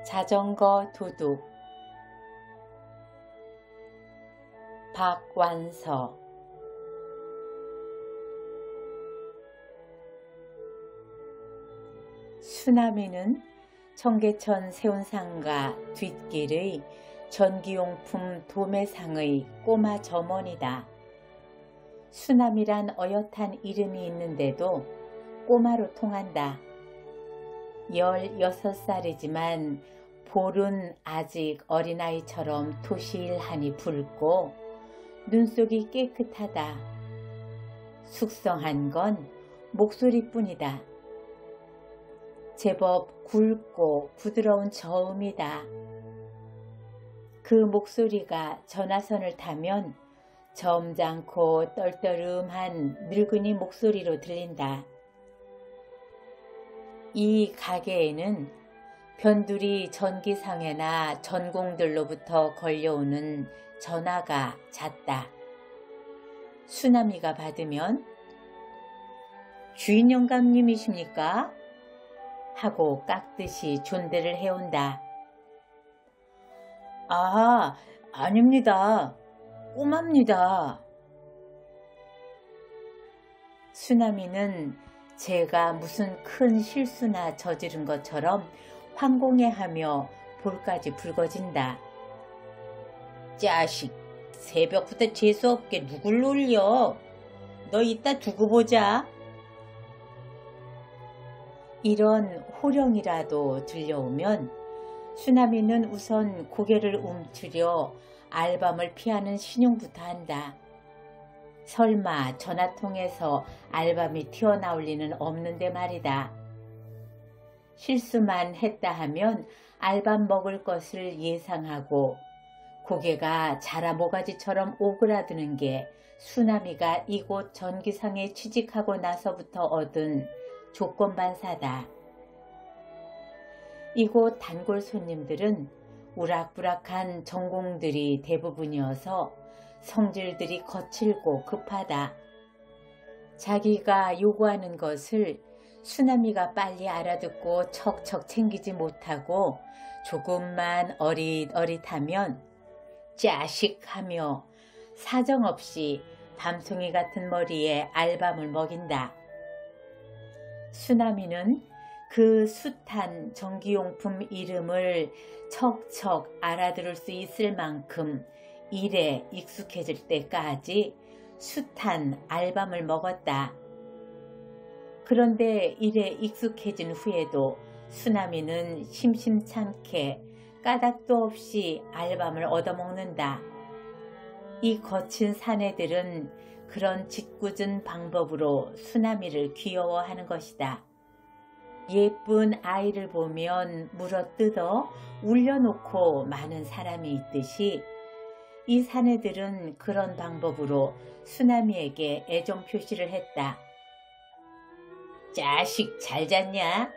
자전거 도둑. 박완서. 수나미는 청계천 세운상가 뒷길의 전기용품 도매상의 꼬마 점원이다. 수나미란 어엿한 이름이 있는데도 꼬마로 통한다. 16살이지만 볼은 아직 어린아이처럼 토실하니 붉고 눈속이 깨끗하다. 숙성한 건 목소리뿐이다. 제법 굵고 부드러운 저음이다. 그 목소리가 전화선을 타면 점잖고 떨떠름한 늙은이 목소리로 들린다. 이 가게에는 변두리 전기상해나 전공들로부터 걸려오는 전화가 잦다. 수나미가 받으면 "주인 영감님이십니까?" 하고 깍듯이 존대를 해온다. "아, 아닙니다. 꼬마입니다." 수나미는 제가 무슨 큰 실수나 저지른 것처럼 황공해하며 볼까지 붉어진다. "자식, 새벽부터 재수없게 누굴 놀려? 너 이따 두고 보자." 이런 호령이라도 들려오면 수나미는 우선 고개를 움츠려 알밤을 피하는 신용부터 한다. 설마 전화통에서 알밤이 튀어나올 리는 없는데 말이다. 실수만 했다 하면 알밤 먹을 것을 예상하고 고개가 자라모가지처럼 오그라드는 게 수나미가 이곳 전기상에 취직하고 나서부터 얻은 조건반사다. 이곳 단골 손님들은 우락부락한 전공들이 대부분이어서 성질들이 거칠고 급하다. 자기가 요구하는 것을 수나미가 빨리 알아듣고 척척 챙기지 못하고 조금만 어릿어릿하면 "자식" 하며 사정없이 밤송이 같은 머리에 알밤을 먹인다. 수나미는 그 숱한 전기용품 이름을 척척 알아들을 수 있을 만큼 일에 익숙해질 때까지 숱한 알밤을 먹었다. 그런데 일에 익숙해진 후에도 수나미는 심심찮게 까닭도 없이 알밤을 얻어먹는다. 이 거친 사내들은 그런 짓궂은 방법으로 수나미를 귀여워하는 것이다. 예쁜 아이를 보면 물어뜯어 울려놓고 마는 사람이 있듯이 이 사내들은 그런 방법으로 수나미에게 애정 표시를 했다. "자식, 잘 잤냐?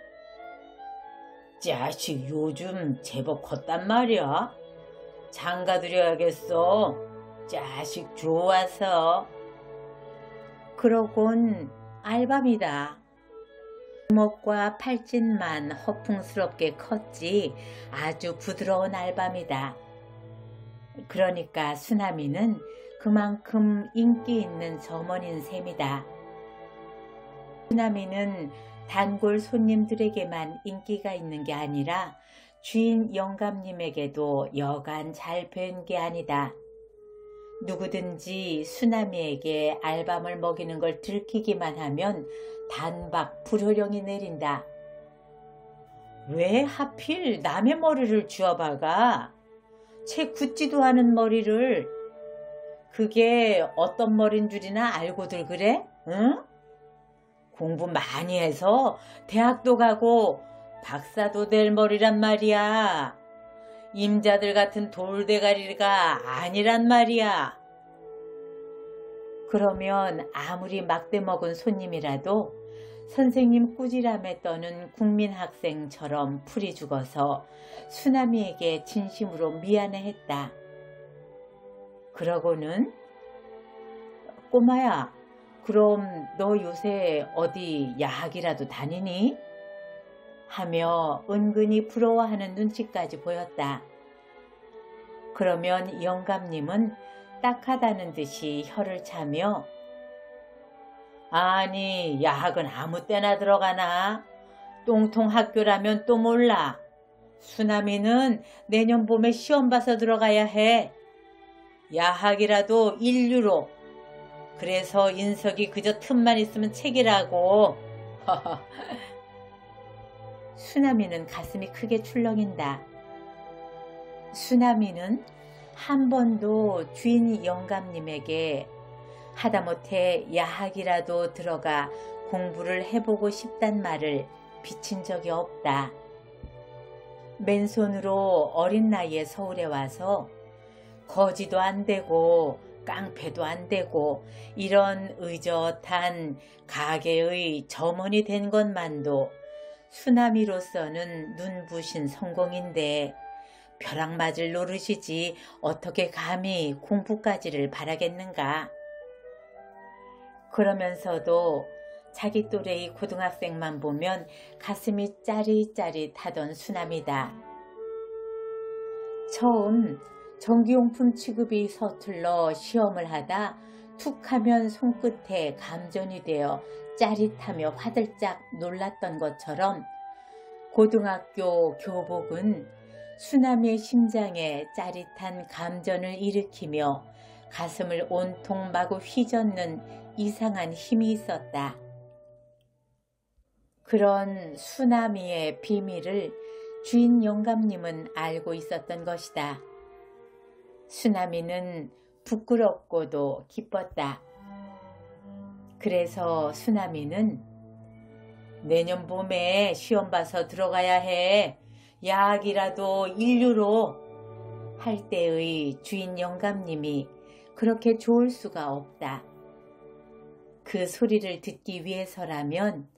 자식, 요즘 제법 컸단 말이야. 장가들여야겠어. 자식 좋아서." 그러곤 알밤이다. 주먹과 팔짓만 허풍스럽게 컸지 아주 부드러운 알밤이다. 그러니까 수나미는 그만큼 인기 있는 점원인 셈이다. 수나미는 단골 손님들에게만 인기가 있는 게 아니라 주인 영감님에게도 여간 잘 뵌 게 아니다. 누구든지 수나미에게 알밤을 먹이는 걸 들키기만 하면 단박 불호령이 내린다. "왜 하필 남의 머리를 쥐어박아? 채 굳지도 않은 머리를. 그게 어떤 머린 줄이나 알고들 그래? 응? 공부 많이 해서 대학도 가고 박사도 될 머리란 말이야. 임자들 같은 돌대가리가 아니란 말이야." 그러면 아무리 막대 먹은 손님이라도 선생님 꾸지람에 떠는 국민학생처럼 풀이 죽어서 수나미에게 진심으로 미안해했다. 그러고는 "꼬마야, 그럼 너 요새 어디 야학이라도 다니니?" 하며 은근히 부러워하는 눈치까지 보였다. 그러면 영감님은 딱하다는 듯이 혀를 차며 아니 야학은 아무 때나 들어가나? 똥통 학교라면 또 몰라. 수남이는 내년 봄에 시험 봐서 들어가야 해. 야학이라도 인류로. 그래서 인석이 그저 틈만 있으면 책이라고. 수남이는 가슴이 크게 출렁인다. 수남이는 한 번도 주인 영감님에게 하다못해 야학이라도 들어가 공부를 해보고 싶단 말을 비친 적이 없다. 맨손으로 어린 나이에 서울에 와서 거지도 안 되고 깡패도 안 되고 이런 의젓한 가게의 점원이 된 것만도 수남이로서는 눈부신 성공인데 벼락 맞을 노릇이지 어떻게 감히 공부까지를 바라겠는가. 그러면서도 자기 또래의 고등학생만 보면 가슴이 짜릿짜릿하던 수남이다. 처음 전기용품 취급이 서툴러 시험을 하다 툭하면 손끝에 감전이 되어 짜릿하며 화들짝 놀랐던 것처럼 고등학교 교복은 수남이의 심장에 짜릿한 감전을 일으키며 가슴을 온통 마구 휘젓는 이상한 힘이 있었다. 그런 수남이의 비밀을 주인 영감님은 알고 있었던 것이다. 수남이는 부끄럽고도 기뻤다. 그래서 수남이는 내년 봄에 시험 봐서 들어가야 해. 야학이라도 인류로 할 때의 주인 영감님이 그렇게 좋을 수가 없다. 그 소리를 듣기 위해서라면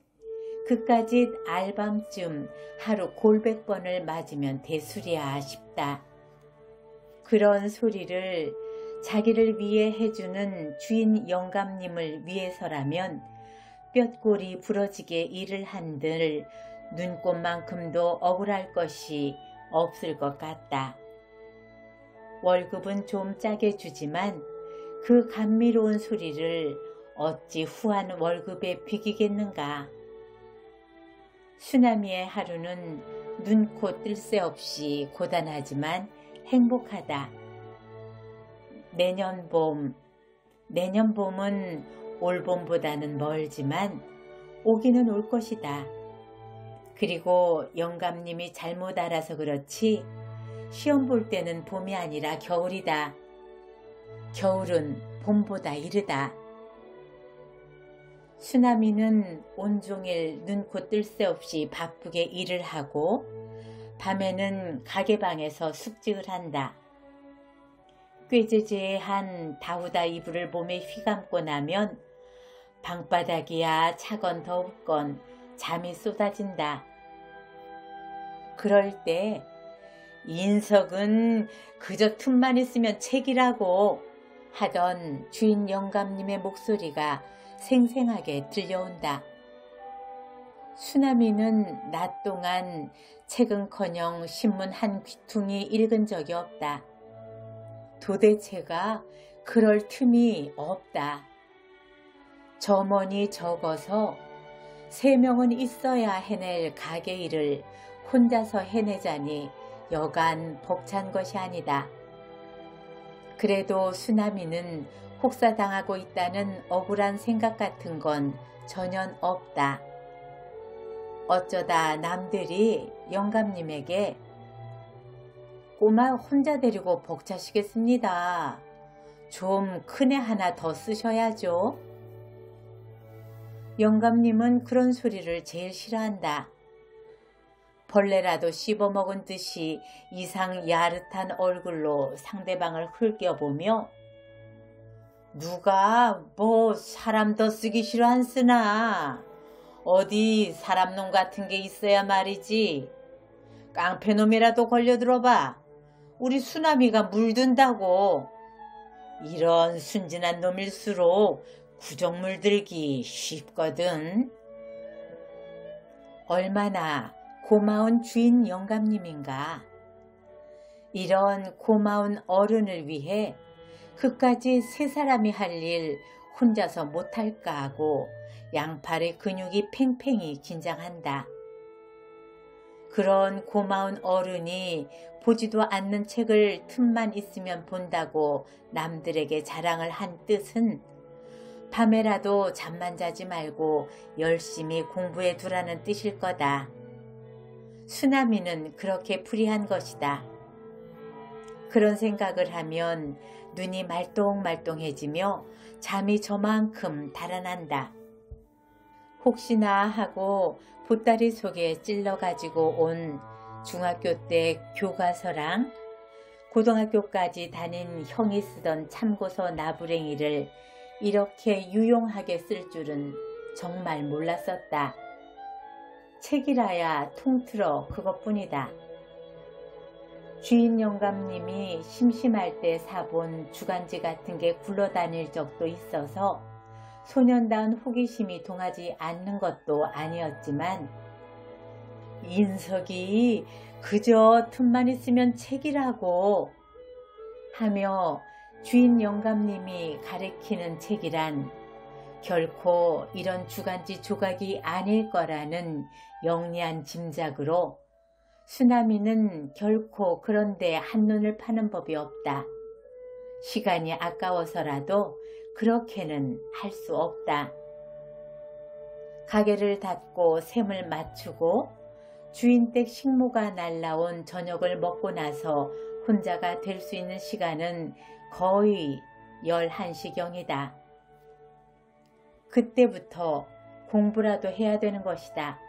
그까짓 알밤쯤 하루 골백 번을 맞으면 대수리야 싶다. 그런 소리를 자기를 위해 해주는 주인 영감님을 위해서라면 뼛골이 부러지게 일을 한들 눈꽃만큼도 억울할 것이 없을 것 같다. 월급은 좀 짜게 주지만 그 감미로운 소리를 어찌 후한 월급에 비기겠는가. 수남이의 하루는 눈코 뜰 새 없이 고단하지만 행복하다. 내년 봄은 올 봄보다는 멀지만 오기는 올 것이다. 그리고 영감님이 잘못 알아서 그렇지 시험 볼 때는 봄이 아니라 겨울이다. 겨울은 봄보다 이르다. 수남이는 온종일 눈코 뜰 새 없이 바쁘게 일을 하고 밤에는 가게방에서 숙직을 한다. 꾀죄죄한 다우다 이불을 몸에 휘감고 나면 방바닥이야 차건 더웁건 잠이 쏟아진다. 그럴 때 인석은 그저 틈만 있으면 책이라고 하던 주인 영감님의 목소리가 생생하게 들려온다. 수남이는 낮 동안 책은커녕 신문 한 귀퉁이 읽은 적이 없다. 도대체가 그럴 틈이 없다. 점원이 적어서 3명은 있어야 해낼 가게 일을 혼자서 해내자니 여간 벅찬 것이 아니다. 그래도 수남이는 혹사당하고 있다는 억울한 생각 같은 건 전혀 없다. 어쩌다 남들이 영감님에게 꼬마 혼자 데리고 벅차시겠습니다. 좀 큰 애 하나 더 쓰셔야죠. 영감님은 그런 소리를 제일 싫어한다. 벌레라도 씹어먹은 듯이 이상 야릇한 얼굴로 상대방을 흘겨보며 누가 뭐 사람 더 쓰기 싫어 안 쓰나. 어디 사람놈 같은 게 있어야 말이지. 깡패놈이라도 걸려들어봐. 우리 수남이가 물든다고. 이런 순진한 놈일수록 구정물 들기 쉽거든. 얼마나 고마운 주인 영감님인가. 이런 고마운 어른을 위해 그까지 세 사람이 할 일 혼자서 못할까 하고 양팔의 근육이 팽팽히 긴장한다. 그런 고마운 어른이 보지도 않는 책을 틈만 있으면 본다고 남들에게 자랑을 한 뜻은 밤에라도 잠만 자지 말고 열심히 공부해 두라는 뜻일 거다. 수나미는 그렇게 풀이한 것이다. 그런 생각을 하면 눈이 말똥말똥해지며 잠이 저만큼 달아난다. 혹시나 하고 보따리 속에 찔러가지고 온 중학교 때 교과서랑 고등학교까지 다닌 형이 쓰던 참고서 나부랭이를 이렇게 유용하게 쓸 줄은 정말 몰랐었다. 책이라야 통틀어 그것뿐이다. 주인 영감님이 심심할 때 사본 주간지 같은 게 굴러다닐 적도 있어서 소년다운 호기심이 동하지 않는 것도 아니었지만 인석이 그저 틈만 있으면 책이라고 하며 주인 영감님이 가리키는 책이란 결코 이런 주간지 조각이 아닐 거라는 영리한 짐작으로 수나미는 결코 그런데 한눈을 파는 법이 없다. 시간이 아까워서라도 그렇게는 할 수 없다. 가게를 닫고 셈을 맞추고 주인댁 식모가 날라온 저녁을 먹고 나서 혼자가 될 수 있는 시간은 거의 11시경이다. 그때부터 공부라도 해야 되는 것이다.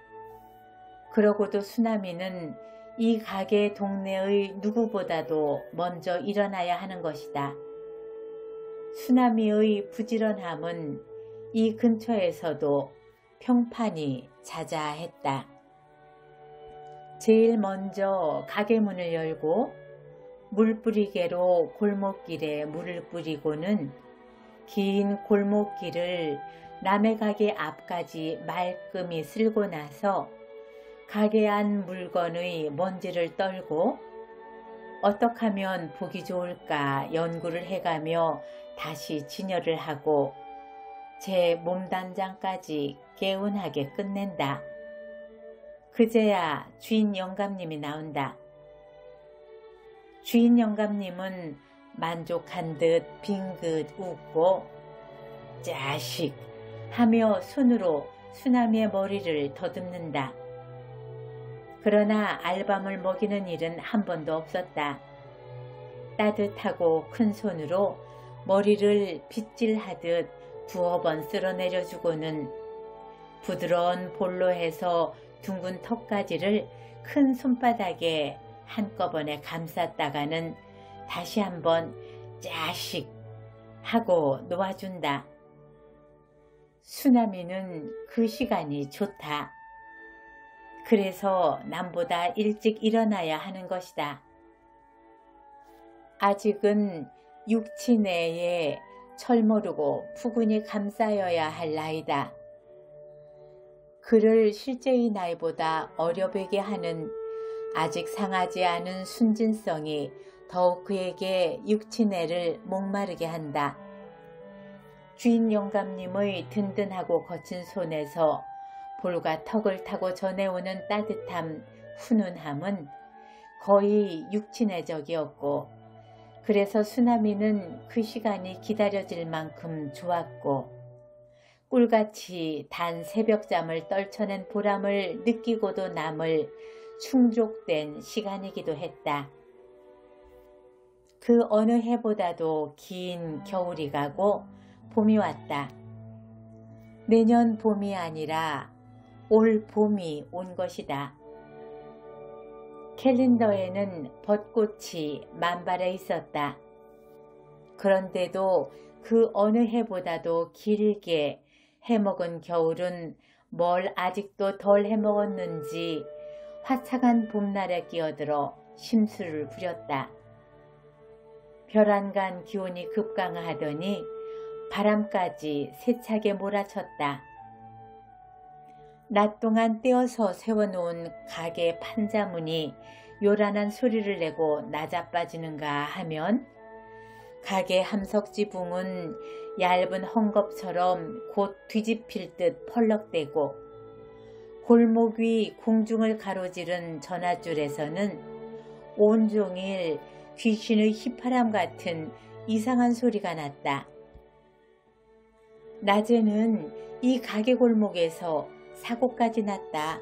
그러고도 수나미는 이 가게 동네의 누구보다도 먼저 일어나야 하는 것이다. 수나미의 부지런함은 이 근처에서도 평판이 자자했다. 제일 먼저 가게 문을 열고 물뿌리개로 골목길에 물을 뿌리고는 긴 골목길을 남의 가게 앞까지 말끔히 쓸고 나서 가게 안 물건의 먼지를 떨고 어떻게 하면 보기 좋을까 연구를 해가며 다시 진열을 하고 제 몸단장까지 개운하게 끝낸다. 그제야 주인 영감님이 나온다. 주인 영감님은 만족한 듯 빙긋 웃고 자식 하며 손으로 수나미의 머리를 더듬는다. 그러나 알밤을 먹이는 일은 한 번도 없었다. 따뜻하고 큰 손으로 머리를 빗질하듯 두어 번 쓸어내려주고는 부드러운 볼로 해서 둥근 턱가지를 큰 손바닥에 한꺼번에 감쌌다가는 다시 한번 자식 하고 놓아준다. 수나미는 그 시간이 좋다. 그래서 남보다 일찍 일어나야 하는 것이다. 아직은 육치 내에 철모르고 푸근히 감싸여야 할 나이다. 그를 실제의 나이보다 어려 보이게 하는 아직 상하지 않은 순진성이 더욱 그에게 육치내를 목마르게 한다. 주인 영감님의 든든하고 거친 손에서 볼과 턱을 타고 전해오는 따뜻함, 훈훈함은 거의 육친애적이었고 그래서 수나미는 그 시간이 기다려질 만큼 좋았고 꿀같이 단 새벽잠을 떨쳐낸 보람을 느끼고도 남을 충족된 시간이기도 했다. 그 어느 해보다도 긴 겨울이 가고 봄이 왔다. 내년 봄이 아니라 올 봄이 온 것이다. 캘린더에는 벚꽃이 만발해 있었다. 그런데도 그 어느 해보다도 길게 해먹은 겨울은 뭘 아직도 덜 해먹었는지 화창한 봄날에 끼어들어 심술을 부렸다. 별안간 기온이 급강하더니 바람까지 세차게 몰아쳤다. 낮 동안 떼어서 세워놓은 가게 판자문이 요란한 소리를 내고 낮아빠지는가 하면 가게 함석지붕은 얇은 헝겊처럼 곧 뒤집힐 듯 펄럭대고 골목 위 공중을 가로지른 전화줄에서는 온종일 귀신의 휘파람 같은 이상한 소리가 났다. 낮에는 이 가게 골목에서 사고까지 났다.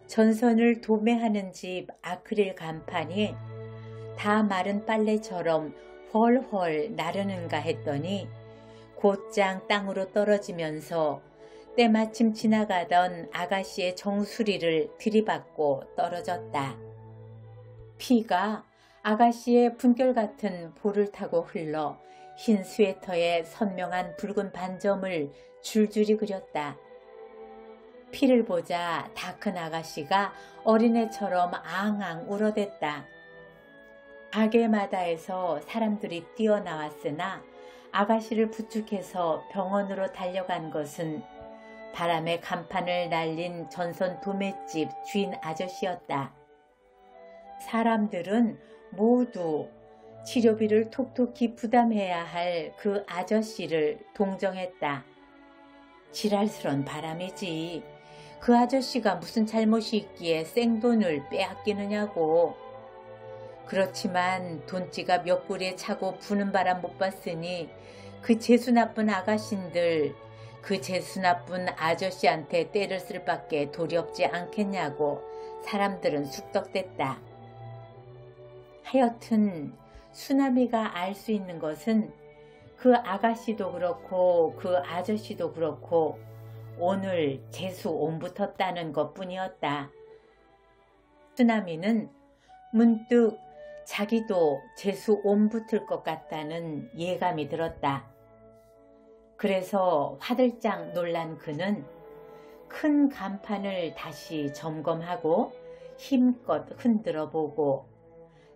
전선을 도매하는 집 아크릴 간판이 다 마른 빨래처럼 헐헐 나르는가 했더니 곧장 땅으로 떨어지면서 때마침 지나가던 아가씨의 정수리를 들이받고 떨어졌다. 피가 아가씨의 분결 같은 볼을 타고 흘러 흰 스웨터에 선명한 붉은 반점을 줄줄이 그렸다. 피를 보자 다 큰 아가씨가 어린애처럼 앙앙 울어댔다. 가게마다에서 사람들이 뛰어나왔으나 아가씨를 부축해서 병원으로 달려간 것은 바람에 간판을 날린 전선 도매집 주인 아저씨였다. 사람들은 모두 치료비를 톡톡히 부담해야 할 그 아저씨를 동정했다. 지랄스런 바람이지. 그 아저씨가 무슨 잘못이 있기에 생돈을 빼앗기느냐고. 그렇지만 돈지갑 옆구리에 차고 부는 바람 못 봤으니 그 재수 나쁜 아가씨들, 그 재수 나쁜 아저씨한테 때를 쓸 밖에 도리 없지 않겠냐고 사람들은 쑥덕댔다. 하여튼 수나미가 알 수 있는 것은 그 아가씨도 그렇고 그 아저씨도 그렇고 오늘 재수 옴 붙었다는 것뿐이었다. 수나미는 문득 자기도 재수 옴 붙을 것 같다는 예감이 들었다. 그래서 화들짝 놀란 그는 큰 간판을 다시 점검하고 힘껏 흔들어 보고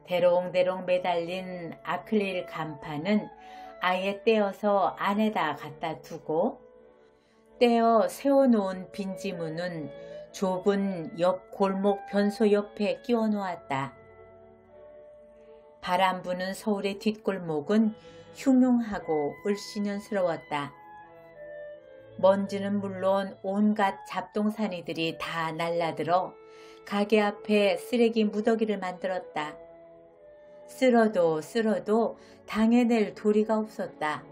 대롱대롱 매달린 아크릴 간판은 아예 떼어서 안에다 갖다 두고 떼어 세워놓은 빈지문은 좁은 옆 골목 변소 옆에 끼워 놓았다. 바람 부는 서울의 뒷골목은 흉흉하고 을씨년스러웠다. 먼지는 물론 온갖 잡동사니들이 다 날라들어 가게 앞에 쓰레기 무더기를 만들었다. 쓸어도 당해낼 도리가 없었다.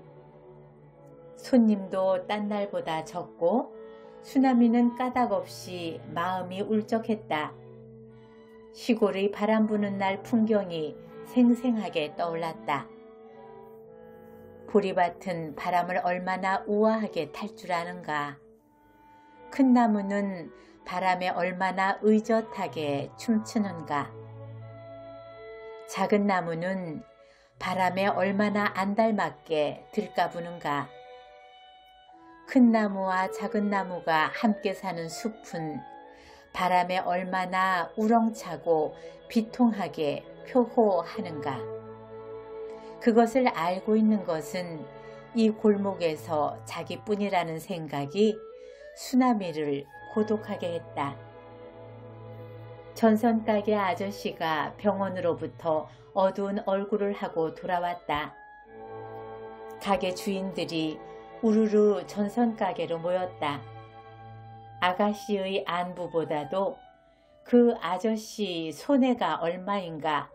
손님도 딴 날보다 적고 수나미는 까닭없이 마음이 울적했다. 시골의 바람 부는 날 풍경이 생생하게 떠올랐다. 보리밭은 바람을 얼마나 우아하게 탈 줄 아는가. 큰 나무는 바람에 얼마나 의젓하게 춤추는가. 작은 나무는 바람에 얼마나 안달맞게 들까부는가. 큰 나무와 작은 나무가 함께 사는 숲은 바람에 얼마나 우렁차고 비통하게 표호하는가. 그것을 알고 있는 것은 이 골목에서 자기뿐이라는 생각이 수나미를 고독하게 했다. 전선가게 아저씨가 병원으로부터 어두운 얼굴을 하고 돌아왔다. 가게 주인들이 우르르 전선가게로 모였다. 아가씨의 안부보다도 그 아저씨 손해가 얼마인가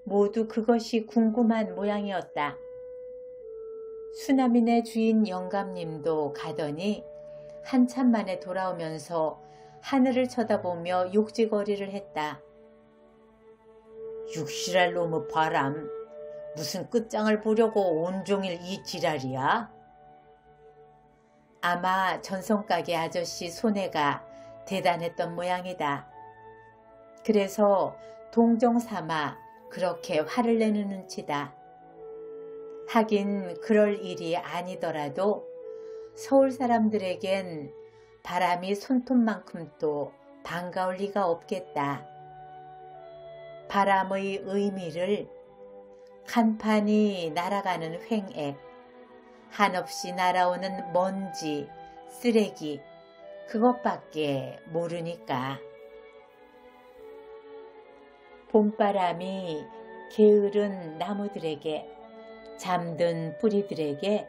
모두 그것이 궁금한 모양이었다. 수나미네 주인 영감님도 가더니 한참 만에 돌아오면서 하늘을 쳐다보며 욕지거리를 했다. 육실할 놈의 바람, 무슨 끝장을 보려고 온종일 이 지랄이야? 아마 전선가게 아저씨 손해가 대단했던 모양이다. 그래서 동정삼아 그렇게 화를 내는 눈치다. 하긴 그럴 일이 아니더라도 서울 사람들에겐 바람이 손톱만큼도 반가울 리가 없겠다. 바람의 의미를 간판이 날아가는 횡액, 한없이 날아오는 먼지, 쓰레기, 그것밖에 모르니까. 봄바람이 게으른 나무들에게, 잠든 뿌리들에게,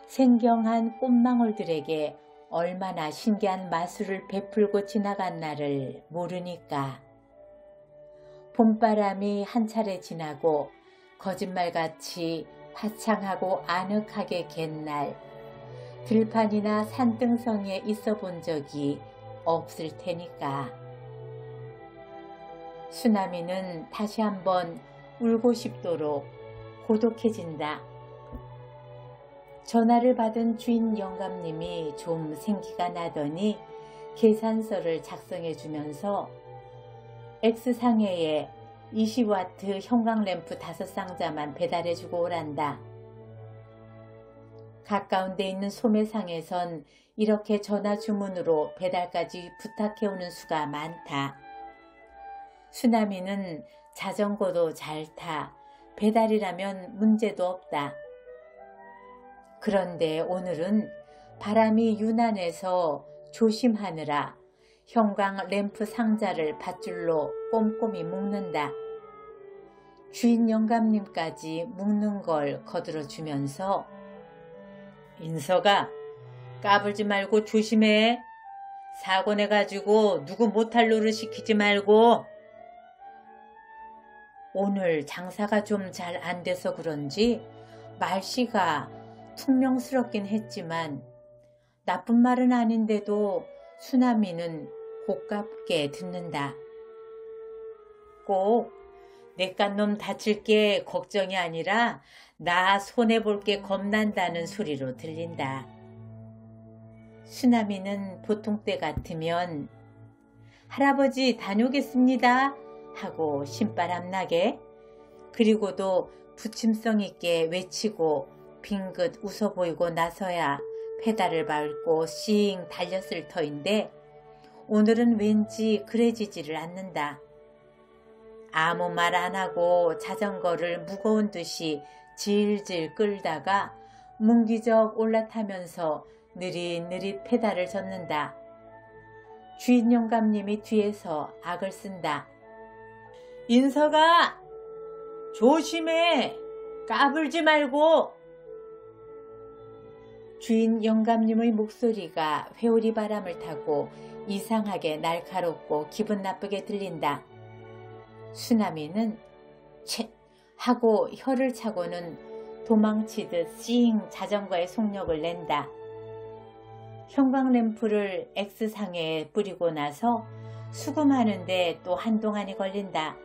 생경한 꽃망울들에게 얼마나 신기한 마술을 베풀고 지나간 날을 모르니까. 봄바람이 한 차례 지나고 거짓말같이 화창하고 아늑하게 갠 날, 들판이나 산등성이에 있어 본 적이 없을 테니까. 수나미는 다시 한번 울고 싶도록 고독해진다. 전화를 받은 주인 영감님이 좀 생기가 나더니 계산서를 작성해 주면서 X상해에 20W 형광램프 5상자만 배달해 주고 오란다. 가까운 데 있는 소매상에선 이렇게 전화 주문으로 배달까지 부탁해 오는 수가 많다. 수나미는 자전거도 잘 타, 배달이라면 문제도 없다. 그런데 오늘은 바람이 유난해서 조심하느라 형광 램프 상자를 밧줄로 꼼꼼히 묶는다. 주인 영감님까지 묶는 걸 거들어 주면서 인서가 까불지 말고 조심해. 사고 내가지고 누구 못할 노릇 시키지 말고. 오늘 장사가 좀 잘 안 돼서 그런지 말씨가 퉁명스럽긴 했지만 나쁜 말은 아닌데도 수나미는 고깝게 듣는다. 꼭 내깟 놈 다칠 게 걱정이 아니라 나 손해볼 게 겁난다는 소리로 들린다. 수나미는 보통 때 같으면 할아버지 다녀오겠습니다 하고 신바람 나게, 그리고도 부침성 있게 외치고 빙긋 웃어 보이고 나서야 페달을 밟고 씩 달렸을 터인데 오늘은 왠지 그래지지를 않는다. 아무 말 안 하고 자전거를 무거운 듯이 질질 끌다가 문기적 올라타면서 느릿느릿 페달을 젓는다. 주인 영감님이 뒤에서 악을 쓴다. 인서가 조심해. 까불지 말고. 주인 영감님의 목소리가 회오리 바람을 타고 이상하게 날카롭고 기분 나쁘게 들린다. 수나미는 채 하고 혀를 차고는 도망치듯 씩 자전거에 속력을 낸다. 형광램프를 X상해에 뿌리고 나서 수금하는데 또 한동안이 걸린다.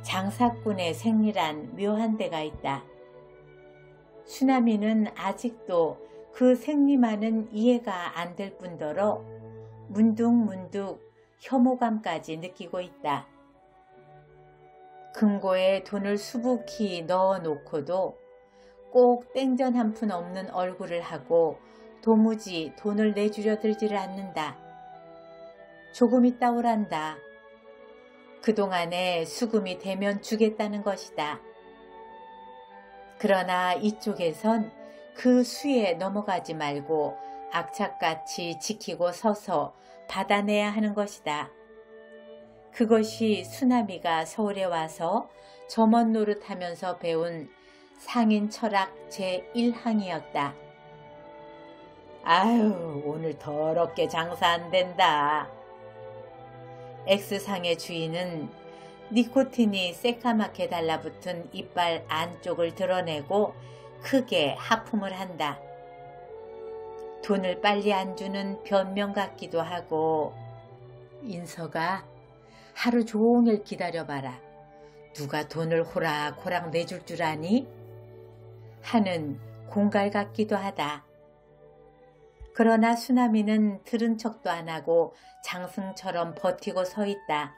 장사꾼의 생리란 묘한 데가 있다. 수나미는 아직도 그 생리만은 이해가 안 될 뿐더러 문득문득 혐오감까지 느끼고 있다. 금고에 돈을 수북히 넣어 놓고도 꼭 땡전 한 푼 없는 얼굴을 하고 도무지 돈을 내주려 들지를 않는다. 조금 있다 오란다. 그동안에 수금이 되면 주겠다는 것이다. 그러나 이쪽에선 그 수에 넘어가지 말고 악착같이 지키고 서서 받아내야 하는 것이다. 그것이 수나미가 서울에 와서 점원 노릇하면서 배운 상인 철학 제1항이었다. 아유, 오늘 더럽게 장사 안 된다. X상의 주인은 니코틴이 새까맣게 달라붙은 이빨 안쪽을 드러내고 크게 하품을 한다. 돈을 빨리 안 주는 변명 같기도 하고, 인서가 하루 종일 기다려봐라. 누가 돈을 호락호락 내줄 줄 아니? 하는 공갈 같기도 하다. 그러나 수나미는 들은 척도 안 하고 장승처럼 버티고 서 있다.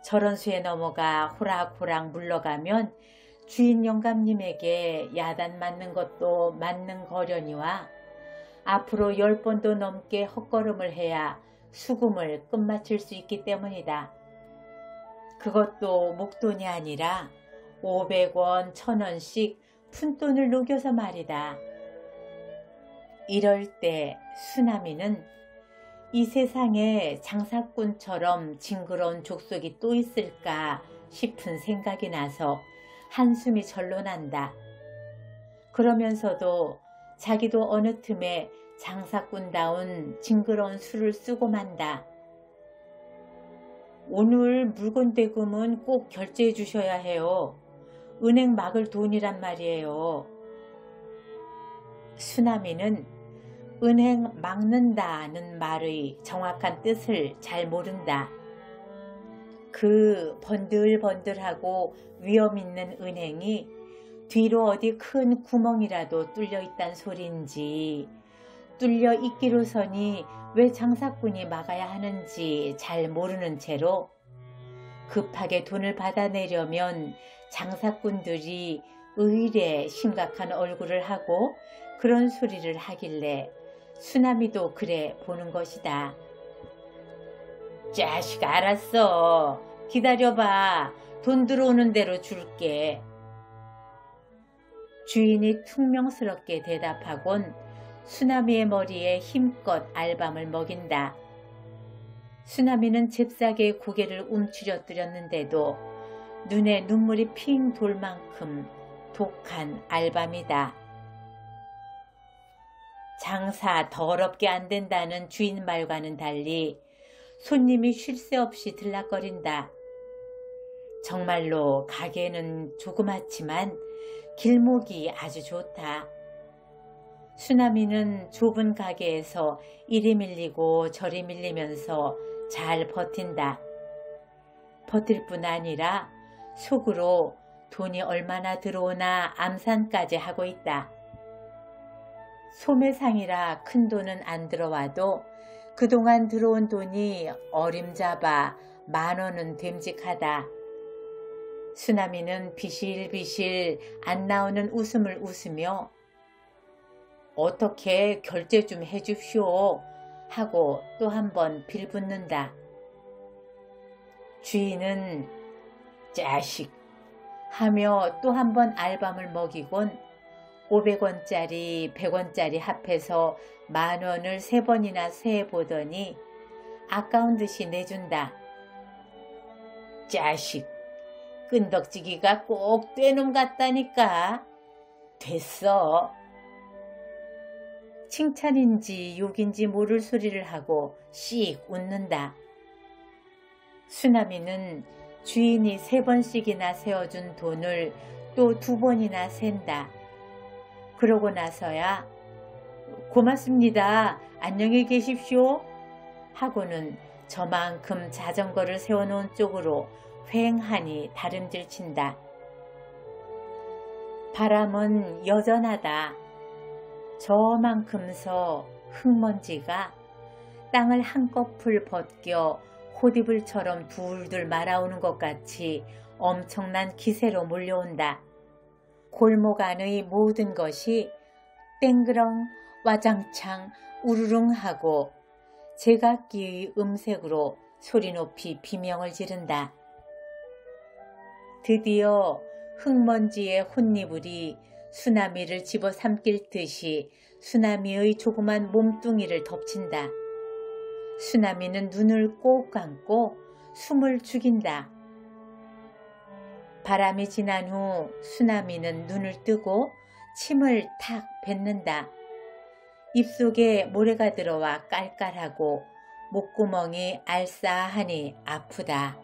저런 수에 넘어가 호락호락 물러가면 주인 영감님에게 야단 맞는 것도 맞는 거려니와 앞으로 10번도 넘게 헛걸음을 해야 수금을 끝마칠 수 있기 때문이다. 그것도 목돈이 아니라 500원, 1000원씩 푼돈을 녹여서 말이다. 이럴 때 수나미는 이 세상에 장사꾼처럼 징그러운 족속이 또 있을까 싶은 생각이 나서 한숨이 절로 난다. 그러면서도 자기도 어느 틈에 장사꾼다운 징그러운 수를 쓰고 만다. 오늘 물건 대금은 꼭 결제해 주셔야 해요. 은행 막을 돈이란 말이에요. 수나미는 은행 막는다는 말의 정확한 뜻을 잘 모른다. 그 번들번들하고 위험 있는 은행이 뒤로 어디 큰 구멍이라도 뚫려 있단 소리인지, 뚫려 있기로서니 왜 장사꾼이 막아야 하는지 잘 모르는 채로 급하게 돈을 받아내려면 장사꾼들이 의례 심각한 얼굴을 하고 그런 소리를 하길래 수나미도 그래 보는 것이다. 자식, 알았어. 기다려봐. 돈 들어오는 대로 줄게. 주인이 퉁명스럽게 대답하곤 수나미의 머리에 힘껏 알밤을 먹인다. 수나미는 잽싸게 고개를 움츠려뜨렸는데도 눈에 눈물이 핑 돌 만큼 독한 알밤이다. 장사 더럽게 안 된다는 주인 말과는 달리 손님이 쉴 새 없이 들락거린다. 정말로 가게는 조그맣지만 길목이 아주 좋다. 수나미는 좁은 가게에서 이리 밀리고 저리 밀리면서 잘 버틴다. 버틸 뿐 아니라 속으로 돈이 얼마나 들어오나 암산까지 하고 있다. 소매상이라 큰 돈은 안 들어와도 그동안 들어온 돈이 어림잡아 10,000원은 됨직하다. 수나미는 비실비실 안 나오는 웃음을 웃으며 어떻게 결제 좀 해줍시오 하고 또 한 번 빌붙는다. 주인은 자식 하며 또 한 번 알밤을 먹이곤 500원짜리 100원짜리 합해서 10,000원을 3번이나 세보더니 아까운 듯이 내준다. 자식, 끈덕지기가 꼭 떼놈 같다니까. 됐어. 칭찬인지 욕인지 모를 소리를 하고 씩 웃는다. 수나미는 주인이 3번씩이나 세어준 돈을 또 2번이나 센다. 그러고 나서야 고맙습니다. 안녕히 계십시오 하고는 저만큼 자전거를 세워놓은 쪽으로 휑하니 다름질친다. 바람은 여전하다. 저만큼서 흙먼지가 땅을 한꺼풀 벗겨 호디불처럼 둘둘 말아오는 것 같이 엄청난 기세로 몰려온다. 골목 안의 모든 것이 땡그렁 와장창 우르릉 하고 제각기의 음색으로 소리 높이 비명을 지른다. 드디어 흙먼지의 혼니불이 수나미를 집어삼킬 듯이 수나미의 조그만 몸뚱이를 덮친다. 수나미는 눈을 꼭 감고 숨을 죽인다. 바람이 지난 후 수나미는 눈을 뜨고 침을 탁 뱉는다. 입속에 모래가 들어와 깔깔하고 목구멍이 알싸하니 아프다.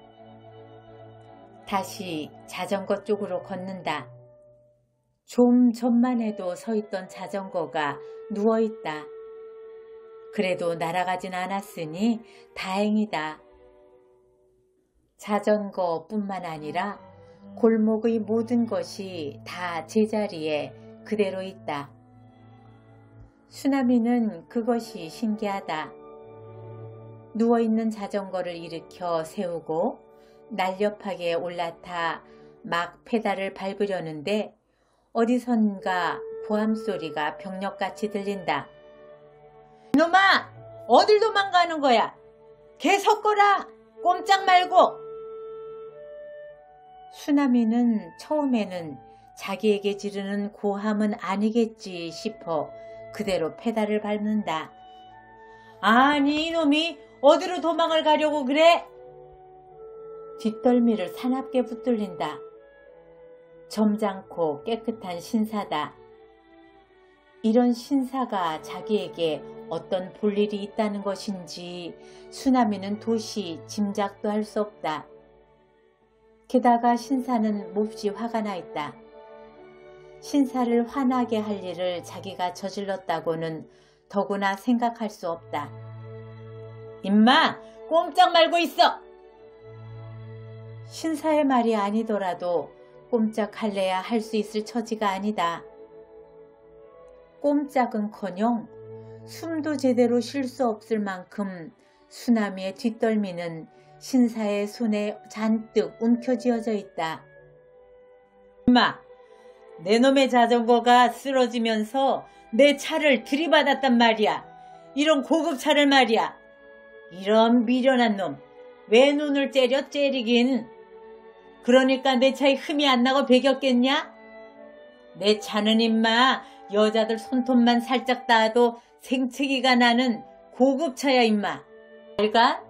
다시 자전거 쪽으로 걷는다. 좀 전만 해도 서있던 자전거가 누워있다. 그래도 날아가진 않았으니 다행이다. 자전거뿐만 아니라 골목의 모든 것이 다 제자리에 그대로 있다. 수나미는 그것이 신기하다. 누워있는 자전거를 일으켜 세우고 날렵하게 올라타 막 페달을 밟으려는데 어디선가 고함소리가 병력같이 들린다. 이놈아! 어딜 도망가는 거야? 개 섞어라! 꼼짝 말고! 수나미는 처음에는 자기에게 지르는 고함은 아니겠지 싶어 그대로 페달을 밟는다. 아니 이놈이 어디로 도망을 가려고 그래? 뒷덜미를 사납게 붙들린다. 점잖고 깨끗한 신사다. 이런 신사가 자기에게 어떤 볼일이 있다는 것인지 수나미는 도시 짐작도 할 수 없다. 게다가 신사는 몹시 화가 나 있다. 신사를 화나게 할 일을 자기가 저질렀다고는 더구나 생각할 수 없다. 임마, 꼼짝 말고 있어! 신사의 말이 아니더라도 꼼짝할래야 할 수 있을 처지가 아니다. 꼼짝은커녕 숨도 제대로 쉴 수 없을 만큼 수나미의 뒷덜미는 신사의 손에 잔뜩 움켜쥐어져 있다. 임마, 내 놈의 자전거가 쓰러지면서 내 차를 들이받았단 말이야. 이런 고급 차를 말이야. 이런 미련한 놈, 왜 눈을 째리긴. 그러니까 내 차에 흠이 안 나고 배겼겠냐? 내 차는 임마 여자들 손톱만 살짝 닿아도 생채기가 나는 고급차야 임마. 알가?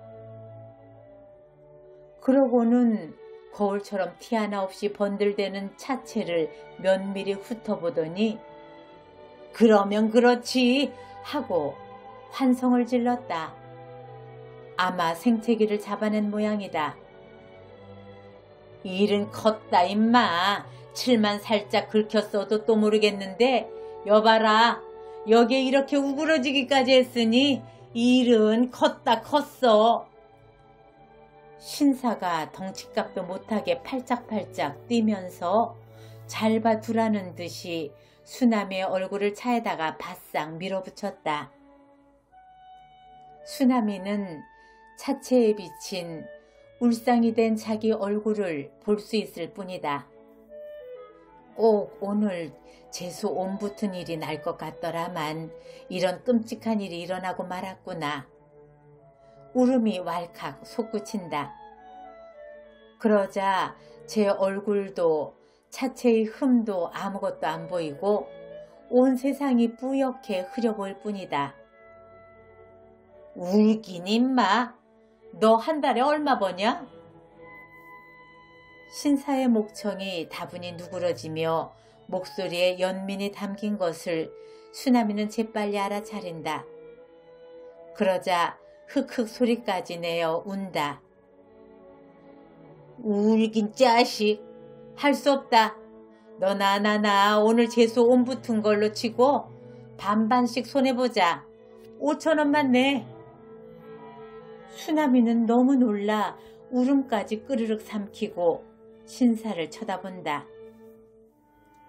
그러고는 거울처럼 티 하나 없이 번들대는 차체를 면밀히 훑어보더니 그러면 그렇지 하고 환성을 질렀다. 아마 생채기를 잡아낸 모양이다. 일은 컸다 임마. 칠만 살짝 긁혔어도 또 모르겠는데 여봐라. 여기에 이렇게 우그러지기까지 했으니 일은 컸다 컸어. 신사가 덩치값도 못하게 팔짝팔짝 뛰면서 잘 봐 두라는 듯이 수나미의 얼굴을 차에다가 바싹 밀어붙였다. 수나미는 차체에 비친 울상이 된 자기 얼굴을 볼 수 있을 뿐이다. 꼭 오늘 재수 옴 붙은 일이 날 것 같더라만 이런 끔찍한 일이 일어나고 말았구나. 울음이 왈칵 솟구친다. 그러자 제 얼굴도 차체의 흠도 아무것도 안 보이고 온 세상이 뿌옇게 흐려 보일 뿐이다. 울긴 임마. 너 한 달에 얼마 버냐? 신사의 목청이 다분히 누그러지며 목소리에 연민이 담긴 것을 수나미는 재빨리 알아차린다. 그러자 흑흑 소리까지 내어 운다. 울긴 짜식. 할 수 없다. 너나 나나 오늘 재수 옴 붙은 걸로 치고 반반씩 손해보자. 5,000원만 내. 수나미는 너무 놀라 울음까지 끄르륵 삼키고 신사를 쳐다본다.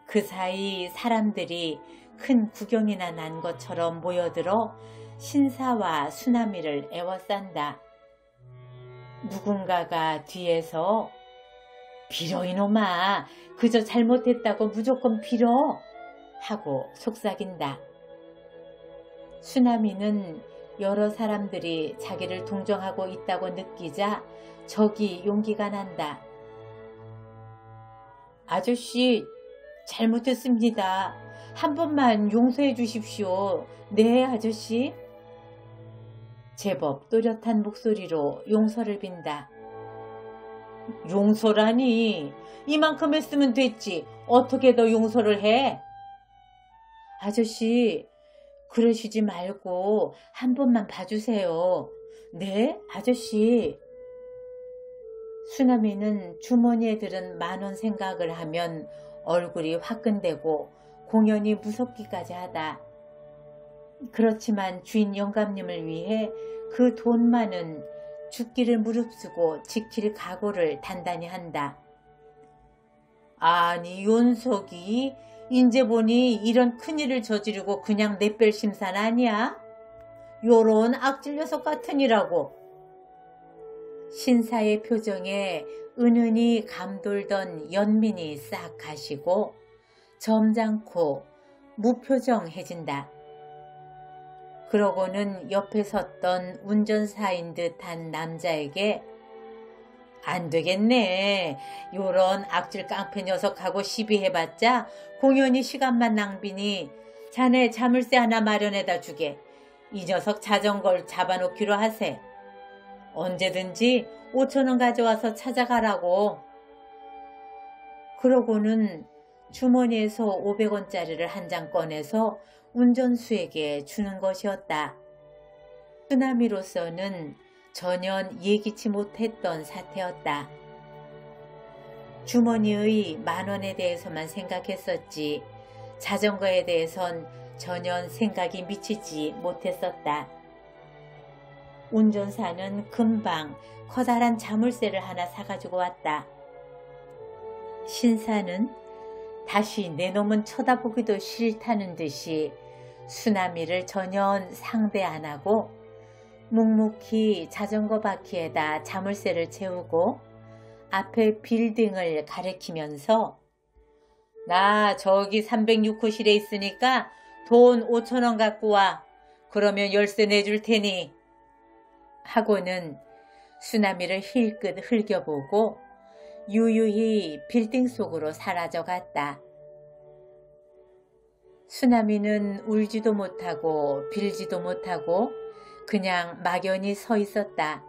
그 사이 사람들이 큰 구경이나 난 것처럼 모여들어 신사와 수나미를 애워싼다. 누군가가 뒤에서 빌어 이놈아, 그저 잘못했다고 무조건 빌어 하고 속삭인다. 수나미는 여러 사람들이 자기를 동정하고 있다고 느끼자 저기 용기가 난다. 아저씨, 잘못했습니다. 한 번만 용서해 주십시오. 네, 아저씨. 제법 또렷한 목소리로 용서를 빈다. 용서라니? 이만큼 했으면 됐지. 어떻게 더 용서를 해? 아저씨, 그러시지 말고 한 번만 봐주세요. 네, 아저씨. 수나미는 주머니에 들은 10,000원 생각을 하면 얼굴이 화끈대고 공연히 무섭기까지 하다. 그렇지만 주인 영감님을 위해 그 돈만은 죽기를 무릅쓰고 지킬 각오를 단단히 한다. 아니 윤석이 인제 보니 이런 큰일을 저지르고 그냥 내뺄 심산 아니야? 요런 악질 녀석 같으니라고. 신사의 표정에 은은히 감돌던 연민이 싹 가시고 점잖고 무표정해진다. 그러고는 옆에 섰던 운전사인 듯한 남자에게 안 되겠네. 요런 악질 깡패 녀석하고 시비해봤자 공연히 시간만 낭비니 자네 자물쇠 하나 마련해다 주게. 이 녀석 자전거를 잡아놓기로 하세. 언제든지 5,000원 가져와서 찾아가라고. 그러고는 주머니에서 500원짜리를 한 장 꺼내서 운전수에게 주는 것이었다. 쓰나미로서는 전혀 예기치 못했던 사태였다. 주머니의 10,000원에 대해서만 생각했었지 자전거에 대해선 전혀 생각이 미치지 못했었다. 운전사는 금방 커다란 자물쇠를 하나 사가지고 왔다. 신사는 다시 내 놈은 쳐다보기도 싫다는 듯이 쓰나미를 전혀 상대 안 하고 묵묵히 자전거 바퀴에다 자물쇠를 채우고 앞에 빌딩을 가리키면서 나 저기 306호실에 있으니까 돈 5,000원 갖고 와. 그러면 열쇠 내줄 테니. 하고는 쓰나미를 힐끗 흘겨보고 유유히 빌딩 속으로 사라져 갔다. 쓰나미는 울지도 못하고 빌지도 못하고 그냥 막연히 서 있었다.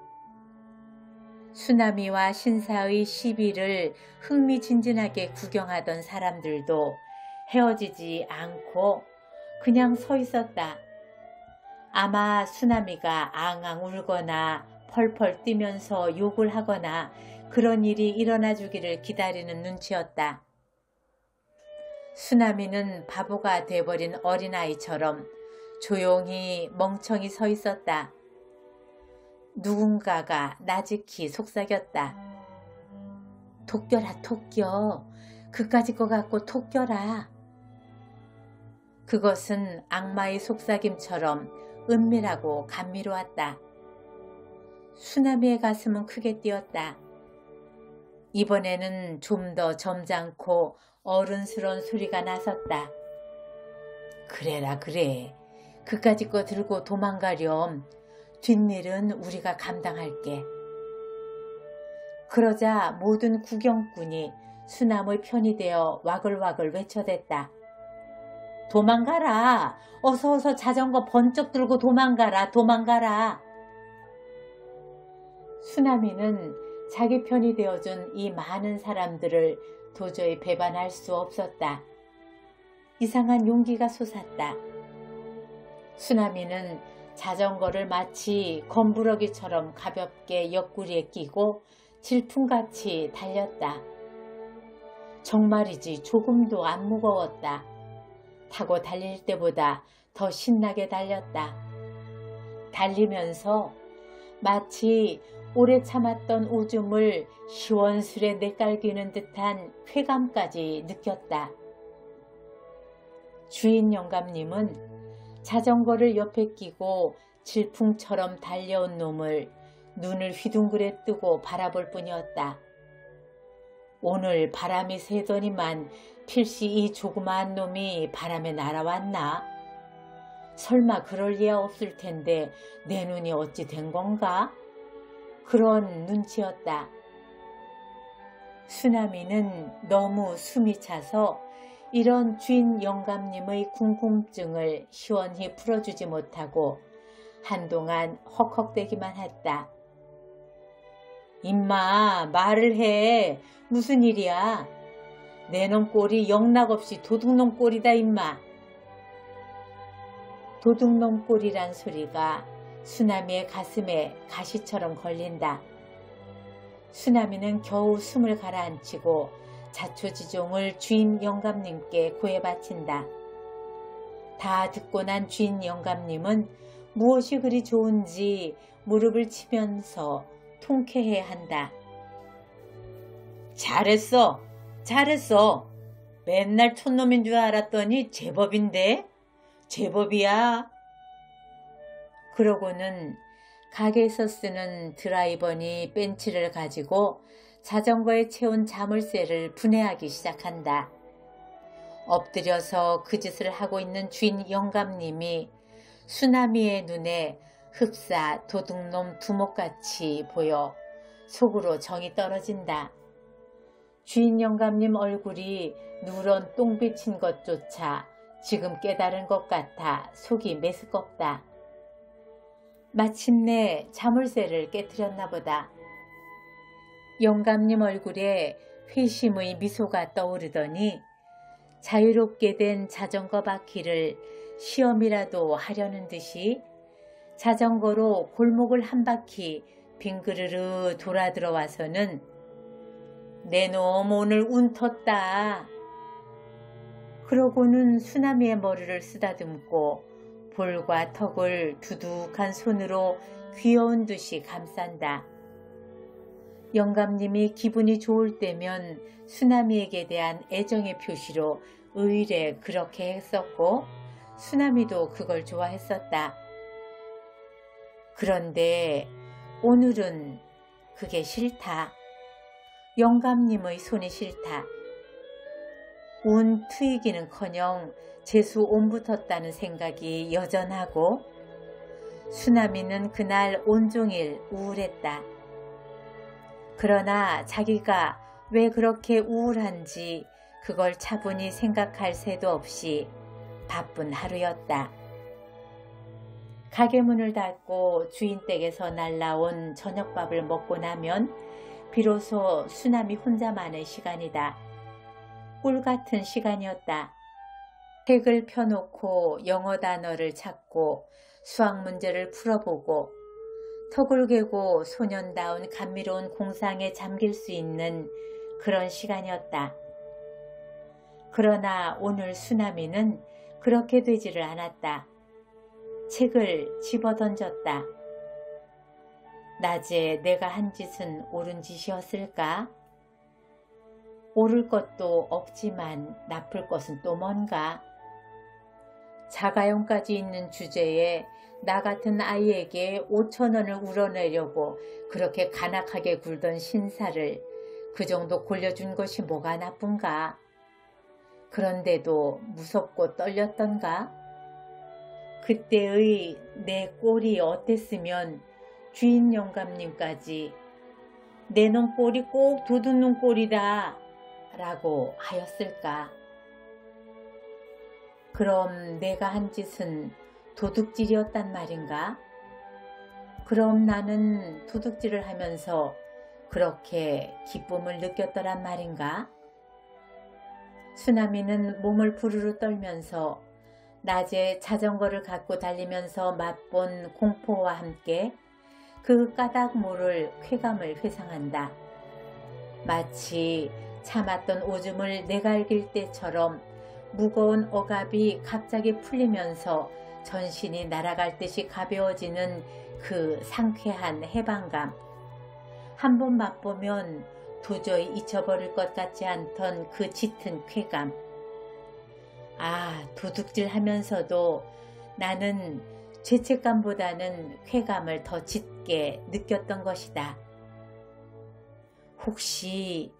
쓰나미와 신사의 시비를 흥미진진하게 구경하던 사람들도 헤어지지 않고 그냥 서 있었다. 아마 쓰나미가 앙앙 울거나 펄펄 뛰면서 욕을 하거나 그런 일이 일어나 주기를 기다리는 눈치였다. 쓰나미는 바보가 돼버린 어린아이처럼 조용히 멍청이 서 있었다. 누군가가 나직히 속삭였다. 톡 껴라 톡 껴. 그까짓 거 갖고 톡 껴라. 그것은 악마의 속삭임처럼 은밀하고 감미로웠다. 쓰나미의 가슴은 크게 뛰었다. 이번에는 좀 더 점잖고 어른스러운 소리가 나섰다. 그래라 그래. 그까짓 거 들고 도망가렴. 뒷일은 우리가 감당할게. 그러자 모든 구경꾼이 쓰나미의 편이 되어 와글와글 외쳐댔다. 도망가라. 어서 자전거 번쩍 들고 도망가라. 도망가라. 쓰나미는 자기 편이 되어준 이 많은 사람들을 도저히 배반할 수 없었다. 이상한 용기가 솟았다. 쓰나미는 자전거를 마치 검부러기처럼 가볍게 옆구리에 끼고 질풍같이 달렸다. 정말이지 조금도 안 무거웠다. 타고 달릴 때보다 더 신나게 달렸다. 달리면서 마치 오래 참았던 오줌을 시원스레 내깔기는 듯한 쾌감까지 느꼈다. 주인 영감님은 자전거를 옆에 끼고 질풍처럼 달려온 놈을 눈을 휘둥그레 뜨고 바라볼 뿐이었다. 오늘 바람이 세더니만 필시 이 조그마한 놈이 바람에 날아왔나? 설마 그럴 리야 없을 텐데 내 눈이 어찌 된 건가? 그런 눈치였다. 쓰나미는 너무 숨이 차서 이런 주인 영감님의 궁금증을 시원히 풀어주지 못하고 한동안 헉헉대기만 했다. 임마 말을 해. 무슨 일이야? 내 놈 꼴이 영락없이 도둑놈 꼴이다 임마. 도둑놈 꼴이란 소리가 쓰나미의 가슴에 가시처럼 걸린다. 쓰나미는 겨우 숨을 가라앉히고 자초지종을 주인 영감님께 고해 바친다. 다 듣고 난 주인 영감님은 무엇이 그리 좋은지 무릎을 치면서 통쾌해 한다. 잘했어. 잘했어. 맨날 촌놈인 줄 알았더니 제법인데? 제법이야. 그러고는 가게에서 쓰는 드라이버니 벤치를 가지고 자전거에 채운 자물쇠를 분해하기 시작한다. 엎드려서 그 짓을 하고 있는 주인 영감님이 쓰나미의 눈에 흡사 도둑놈 두목같이 보여 속으로 정이 떨어진다. 주인 영감님 얼굴이 누런 똥 비친 것조차 지금 깨달은 것 같아 속이 메스껍다. 마침내 자물쇠를 깨뜨렸나 보다. 영감님 얼굴에 회심의 미소가 떠오르더니 자유롭게 된 자전거 바퀴를 시험이라도 하려는 듯이 자전거로 골목을 한 바퀴 빙그르르 돌아 들어와서는 내 놈 오늘 운 텄다. 그러고는 수나미의 머리를 쓰다듬고 볼과 턱을 두둑한 손으로 귀여운 듯이 감싼다. 영감님이 기분이 좋을 때면 수나미에게 대한 애정의 표시로 의례 그렇게 했었고 수나미도 그걸 좋아했었다. 그런데 오늘은 그게 싫다. 영감님의 손이 싫다. 운 트이기는커녕 재수 옴붙었다는 생각이 여전하고 수나미는 그날 온종일 우울했다. 그러나 자기가 왜 그렇게 우울한지 그걸 차분히 생각할 새도 없이 바쁜 하루였다. 가게 문을 닫고 주인 댁에서 날라온 저녁밥을 먹고 나면 비로소 수나미 혼자만의 시간이다. 꿀같은 시간이었다. 책을 펴놓고 영어 단어를 찾고 수학 문제를 풀어보고 턱을 괴고 소년다운 감미로운 공상에 잠길 수 있는 그런 시간이었다. 그러나 오늘 수나미는 그렇게 되지를 않았다. 책을 집어던졌다. 낮에 내가 한 짓은 옳은 짓이었을까? 옳을 것도 없지만 나쁠 것은 또 뭔가? 자가용까지 있는 주제에 나 같은 아이에게 5,000원을 우러내려고 그렇게 간악하게 굴던 신사를 그 정도 골려준 것이 뭐가 나쁜가? 그런데도 무섭고 떨렸던가? 그때의 내 꼴이 어땠으면 주인 영감님까지 내 놈 꼴이 꼭 도둑놈 꼴이다 라고 하였을까? 그럼 내가 한 짓은 도둑질이었단 말인가? 그럼 나는 도둑질을 하면서 그렇게 기쁨을 느꼈더란 말인가? 수나미는 몸을 부르르 떨면서 낮에 자전거를 갖고 달리면서 맛본 공포와 함께 그 까닭 모를 쾌감을 회상한다. 마치 참았던 오줌을 내갈길 때처럼 무거운 억압이 갑자기 풀리면서 전신이 날아갈 듯이 가벼워지는 그 상쾌한 해방감. 한 번 맛보면 도저히 잊혀버릴 것 같지 않던 그 짙은 쾌감. 아, 도둑질 하면서도 나는 죄책감보다는 쾌감을 더 짙게 느꼈던 것이다. 혹시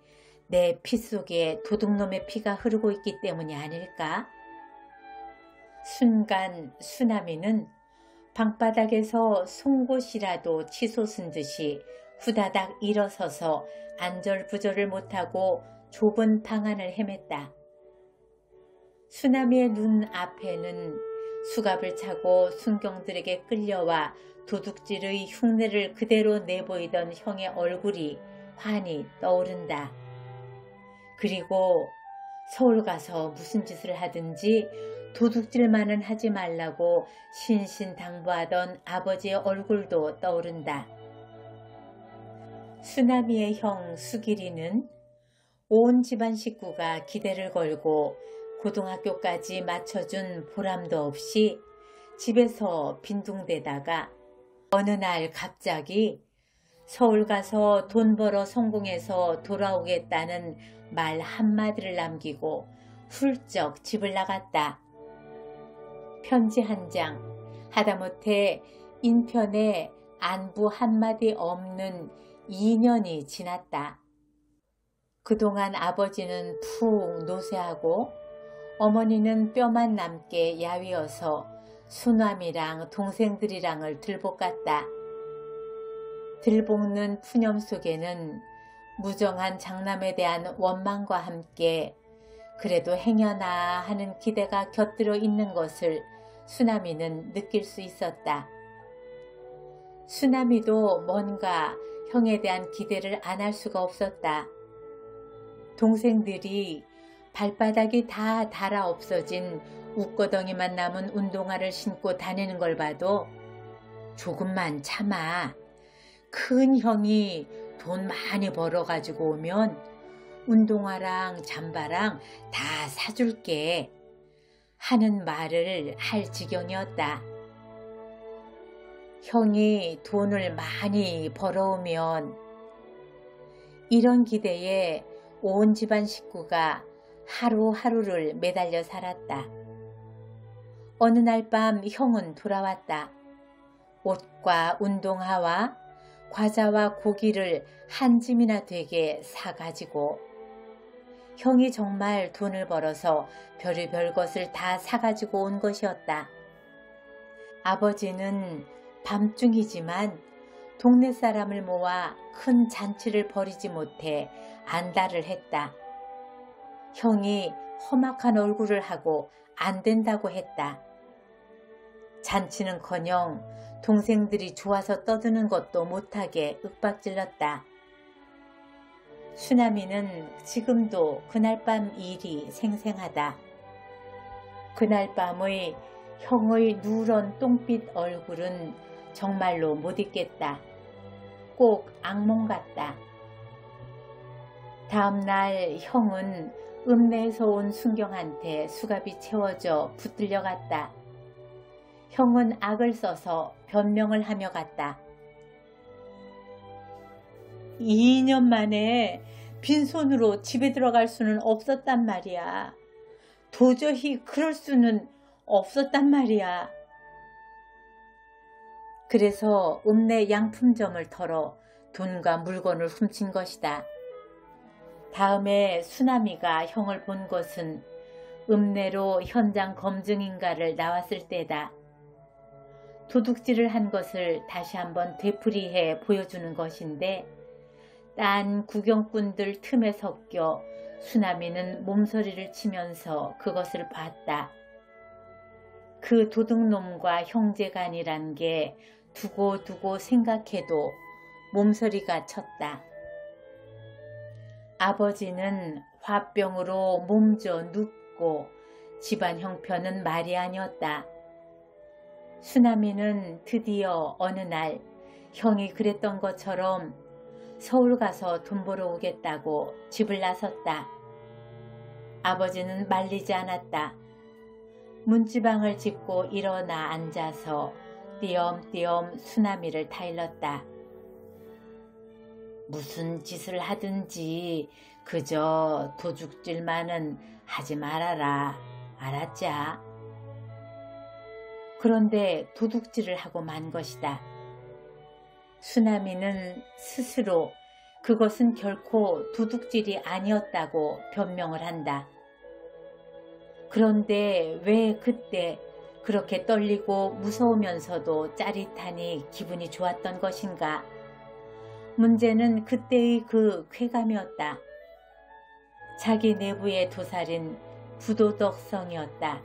내 피 속에 도둑놈의 피가 흐르고 있기 때문이 아닐까? 순간 수나미는 방바닥에서 송곳이라도 치솟은 듯이 후다닥 일어서서 안절부절을 못하고 좁은 방 안을 헤맸다. 수나미의 눈 앞에는 수갑을 차고 순경들에게 끌려와 도둑질의 흉내를 그대로 내보이던 형의 얼굴이 환히 떠오른다. 그리고 서울 가서 무슨 짓을 하든지 도둑질만은 하지 말라고 신신당부하던 아버지의 얼굴도 떠오른다. 수나미의 형 수길이는 온 집안 식구가 기대를 걸고 고등학교까지 맞춰준 보람도 없이 집에서 빈둥대다가 어느 날 갑자기 서울 가서 돈 벌어 성공해서 돌아오겠다는 말 한마디를 남기고 훌쩍 집을 나갔다. 편지 한 장, 하다못해 인편에 안부 한마디 없는 2년이 지났다. 그동안 아버지는 푹 노쇠하고 어머니는 뼈만 남게 야위어서 수남이랑 동생들이랑을 들볶았다. 들볶는 푸념 속에는 무정한 장남에 대한 원망과 함께 그래도 행여나 하는 기대가 곁들여 있는 것을 수나미는 느낄 수 있었다. 수나미도 뭔가 형에 대한 기대를 안 할 수가 없었다. 동생들이 발바닥이 다 닳아 없어진 웃거덩이만 남은 운동화를 신고 다니는 걸 봐도 조금만 참아. 큰 형이 돈 많이 벌어가지고 오면 운동화랑 잠바랑 다 사줄게 하는 말을 할 지경이었다. 형이 돈을 많이 벌어오면 이런 기대에 온 집안 식구가 하루하루를 매달려 살았다. 어느 날 밤 형은 돌아왔다. 옷과 운동화와 과자와 고기를 한 짐이나 되게 사가지고 형이 정말 돈을 벌어서 별의별 것을 다 사가지고 온 것이었다. 아버지는 밤중이지만 동네 사람을 모아 큰 잔치를 벌이지 못해 안달을 했다. 형이 험악한 얼굴을 하고 안 된다고 했다. 잔치는커녕 동생들이 좋아서 떠드는 것도 못하게 윽박질렀다. 수나미는 지금도 그날 밤 일이 생생하다. 그날 밤의 형의 누런 똥빛 얼굴은 정말로 못 잊겠다. 꼭 악몽 같다. 다음날 형은 읍내에서 온 순경한테 수갑이 채워져 붙들려 갔다. 형은 악을 써서 변명을 하며 갔다. 2년 만에 빈손으로 집에 들어갈 수는 없었단 말이야. 도저히 그럴 수는 없었단 말이야. 그래서 읍내 양품점을 털어 돈과 물건을 훔친 것이다. 다음에 수나미가 형을 본 것은 읍내로 현장 검증인가를 나왔을 때다. 도둑질을 한 것을 다시 한번 되풀이해 보여주는 것인데 딴 구경꾼들 틈에 섞여 수나미는 몸서리를 치면서 그것을 봤다. 그 도둑놈과 형제간이란 게 두고두고 생각해도 몸서리가 쳤다. 아버지는 화병으로 몸져 눕고 집안 형편은 말이 아니었다. 수나미는 드디어 어느 날 형이 그랬던 것처럼 서울 가서 돈 벌어 오겠다고 집을 나섰다. 아버지는 말리지 않았다. 문지방을 짚고 일어나 앉아서 띄엄띄엄 수나미를 타일렀다. 무슨 짓을 하든지 그저 도둑질만은 하지 말아라. 알았자? 그런데 도둑질을 하고 만 것이다. 수나미는 스스로 그것은 결코 도둑질이 아니었다고 변명을 한다. 그런데 왜 그때 그렇게 떨리고 무서우면서도 짜릿하니 기분이 좋았던 것인가? 문제는 그때의 그 쾌감이었다. 자기 내부에 도사린 부도덕성이었다.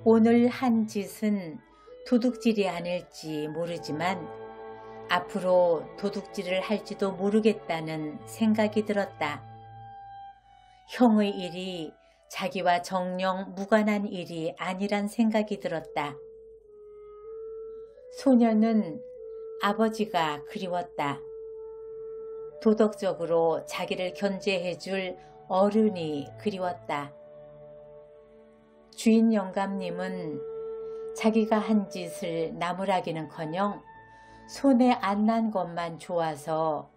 오늘 한 짓은 도둑질이 아닐지 모르지만 앞으로 도둑질을 할지도 모르겠다는 생각이 들었다. 형의 일이 자기와 정녕 무관한 일이 아니란 생각이 들었다. 소녀는 아버지가 그리웠다. 도덕적으로 자기를 견제해줄 어른이 그리웠다. 주인 영감님은 자기가 한 짓을 나무라기는커녕 손에 안 난 것만 좋아서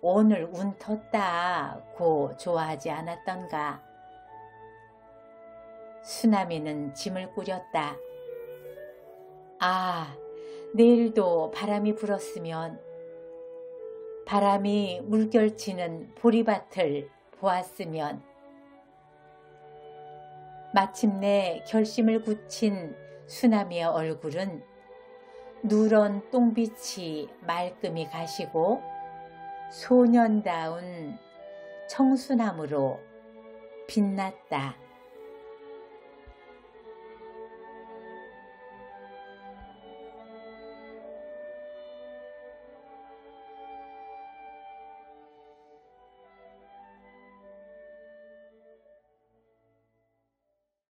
오늘 운 텄다고 좋아하지 않았던가. 수나미는 짐을 꾸렸다. 아, 내일도 바람이 불었으면, 바람이 물결치는 보리밭을 보았으면. 마침내 결심을 굳힌 수나미의 얼굴은 누런 똥빛이 말끔히 가시고 소년다운 청순함으로 빛났다.